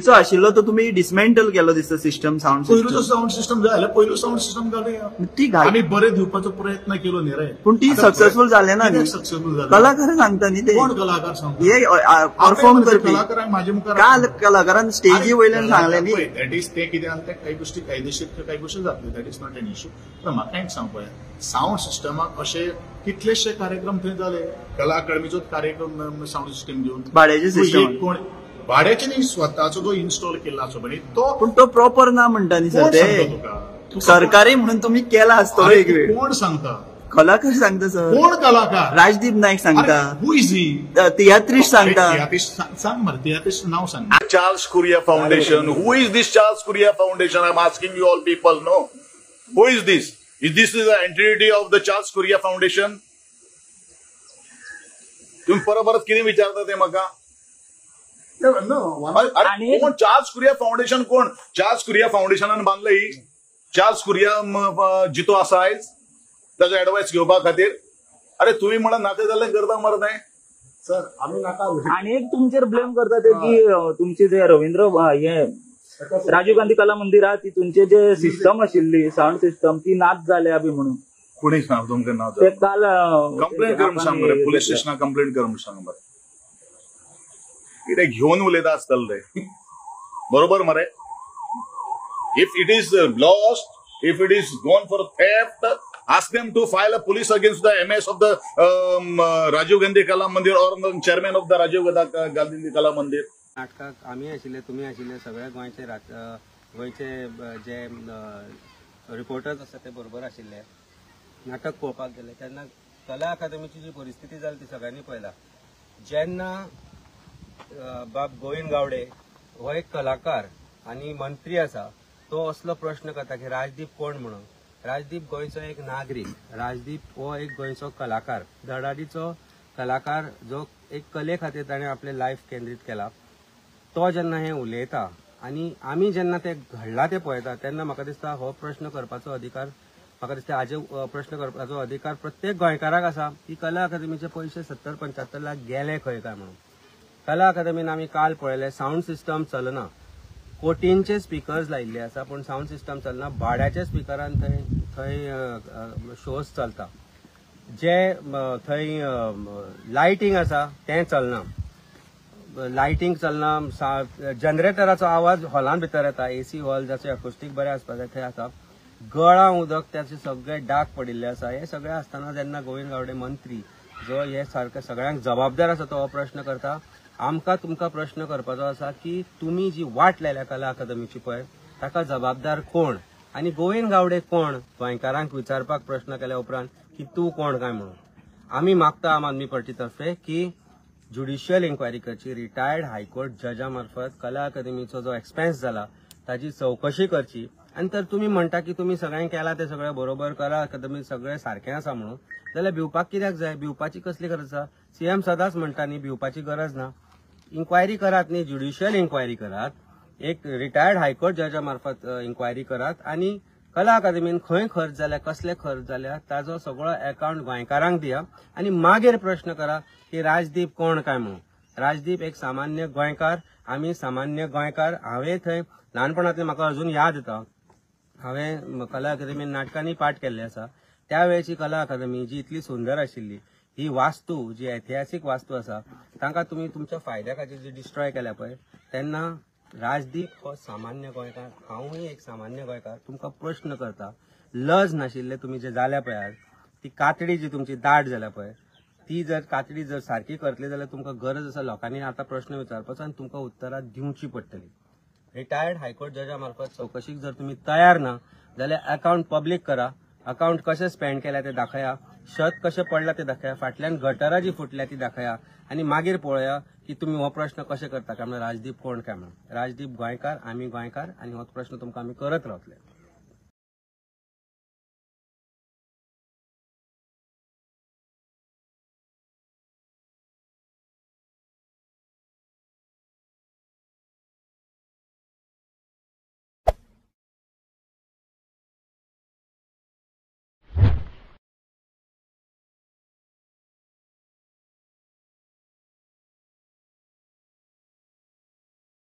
पयलींचो आशिल्लो तो तुम्ही डिसमेंटल केलो दिसता सिस्टम साऊंड पयलींचो साऊंड सिस्टम जाय पयलो साऊंड सिस्टम घालुया ती आमी बरे दिवपाचो प्रयत्न केलो न्ही रे पूण ती सक्सेसफुल जाले ना न्ही सक्सेसफुल जाले कलाकार सांगता न्ही ते कोण कलाकार सांगता हे परफॉर्म करपी कलाकारांक म्हाजे मुखार काल कलाकारान स्टेजी वयल्यान सांगले न्ही दॅट इज ते कितें आसा ते काही गोष्टी कायदेशीर काही गोष्टी जातल्यो that is not an issue पण म्हाका एक सांग पळय साऊंड सिस्टमाक अशे कितलेशे कार्यक्रम थंय जाले कला अकादमीचोच कार्यक्रम साऊंड सिस्टम घेवन भाड्याचे सिस्टम कोण भाड्याचे न्ही स्वताचो जो इन्स्टॉल केला आसो पण तो पण तो प्रॉपर ना म्हणटा न्ही सर ते सरकारी म्हणून तुम्ही केला असतो एक वेळ कोण सांगता कलाकार सांगता सर कोण कलाकार राजदीप नाईक सांगता हू इज ही तियात्रीस्ट सांगता सांग मरे तियात्रीस्ट नाव सांग Charles Correa Foundation. Who is this Charles Correa Foundation? I'm asking you all people, no? Who is this? Is this the entity of the Charles Correa Foundation? तुम्ही परत किती विचारता ते म्हाका कोण चार्ल्स कुरिया फाउंडेशन कोण चार्ल्स कुरिया फाउंडेशनान बांधलं ही चार्ल्स कुरिया जितो आसा आयज ताचो एडवायस घेवपा खातीर अरे तुम्ही म्हणा नाका जाल्लें करता मरे तें सर आम्ही नाका आणि एक तुमचेर ब्लेम करता ते की तुमचे जे रवींद्र हे राजीव गांधी कला मंदिरात ती तुमचे जे सिस्टम आशिल्ली साऊंड सिस्टम ती नाच जाल्या बी म्हणून कोणी सांग तुमकां नाव ते काल कंप्लेंट करून सांग मरे पुलीस स्टेशनाक कंप्लेंट करून सांग मरे कितें घेवन उलयता आसतले रे बरोबर मरे if it is lost if it is gone for theft ask them to file a police against the MS of the Rajiv Gandhi Kala Mandir or the chairman of the Rajiv Gandhi Kala Mandir. नाटकाक आम्ही आशिल्ले तुम्ही आशिल्ले सगळे गोंयचे जे reporters आसा ते बरोबर आशिल्ले नाटक पळोवपाक गेले तेन्ना कला अकादमीची जी परिस्थिती जाली ती सगळ्यांनी पळयला जेन्ना बाब गोविंद गावडे हो एक कलाकार आणि मंत्री आसा तो असलो प्रश्न करता की राजदीप कोण म्हणून राजदीप गोंयचो एक नागरीक राजदीप हो एक गोंयचो कलाकार धडाडीचो कलाकार जो एक कले खातीर ताणें आपले लायफ केंद्रीत केला तो जेन्ना हे उलयता आनी आमी जेन्ना ते घडला ते पळयता तेन्ना म्हाका दिसता हो प्रश्न करपाचो अधिकार म्हाका दिसता हाजे प्रश्न करपाचो अधिकार प्रत्येक गोंयकाराक आसा की कला अकादमीचे पयशे 70-75 लाख गेले खंय काय म्हणून कला अकादमीन आमी काल पळयले साऊंड सिस्टम चलना कोटींचे स्पीकर्स लायिल्ले आसा पण साऊंड सिस्टम चलना भाड्याच्या स्पीकरान थंय शोज चलता जे थंय लायटिंग आसा तें चलना लायटिंग चलना जनरेटराचो आवाज हॉलान भितर येता एसी हॉल जाचे अकोस्टीक बरें आसपाक जाय थंय आसा गळा उदक त्याचे सगळे डाग पडिल्ले आसा हे सगळे आसतना जेन्ना गोविंद गावडे मंत्री जो हे सारके सगळ्यांक जबाबदार आसा तो हो प्रश्न करता आमकां तुमकां प्रश्न करपाचो आसा की तुमी जी वाट लायल्या कला अकादमीची पळय ताका जबाबदार कोण आनी गोविंद गावडे कोण गोंयकारांक विचारपाक प्रश्न केल्या उपरांत की तूं कोण काय म्हणून आमी मागता आम आदमी पार्टी तर्फे की ज्युडिशियल इन्क्वायरी करची रिटायर्ड हायकोर्ट जजा मार्फत कला अकादमीचो जो एक्सपेन्स जाला ताची चवकशी करची आनी तर तुमी म्हणटा की तुमी सगळ्यांक केला ते सगळे बरोबर कला अकादमी सगळे सारकें आसा म्हणून जाल्यार भिवपाक कित्याक जाय भिवपाची कसली गरज आसा सीएम सदांच म्हणटा न्ही भिवपाची गरज ना इन्क्वायरी करात न्ही ज्युडिशियल इन्क्वायरी करात एक रिटायर्ड हायकोर्ट जजा मार्फत इन्क्वायरी करात आनी कला अकादमीन खंय खर्च जाल्या कसले खर्च जाल्या ताजो सगळो अकाउंट गोंयकारांक दिया आनी मागीर प्रश्न करा की राजदीप कोण काय म्हणून राजदीप एक सामान्य गोंयकार आमी सामान्य गोंयकार हांवें थंय ल्हानपणांतलें म्हाका अजून याद येता हांवें कला अकादमीन नाटकांनी पाठ केल्लें आसा त्या वेळची कला अकादमी जी इतली सुंदर आशिल्ली ही वास्तू जी ऐतिहासीक वास्तू आसा तांकां तुमी तुमच्या फायद्या खातीर जी डिस्ट्रॉय केल्या पळय तेन्ना राजदीप हो सामान्य गोंयकार हांवूय एक सामान्य गोंयकार तुमकां प्रश्न करता लज नाशिल्ले तुमी जे जाल्या पळय ती कातडी जी तुमची दाट जाल्या पळय ती जर कातडी जर सारकी करतली जाल्यार तुमकां गरज आसा लोकांनी आतां प्रश्न विचारपाचो आनी तुमकां उत्तरां दिवची पडटली रिटायर्ड हायकोर्ट जजा मार्फत चौकशीक जर तुमी तयार ना जाल्यार अकाउंट पब्लीक करा अकाउंट कशें स्पेंड केल्या ते दाखया शेत कशें पडला ते दाखया फाटल्यान गटरां जी फुटल्या ती दाखया आनी मागीर पळया की तुमी हो प्रश्न कशें करता काय म्हणल्यार राजदीप कोण काय म्हणून राजदीप गोंयकार आमी गोंयकार आनी हो प्रश्न तुमकां आमी करत रावतले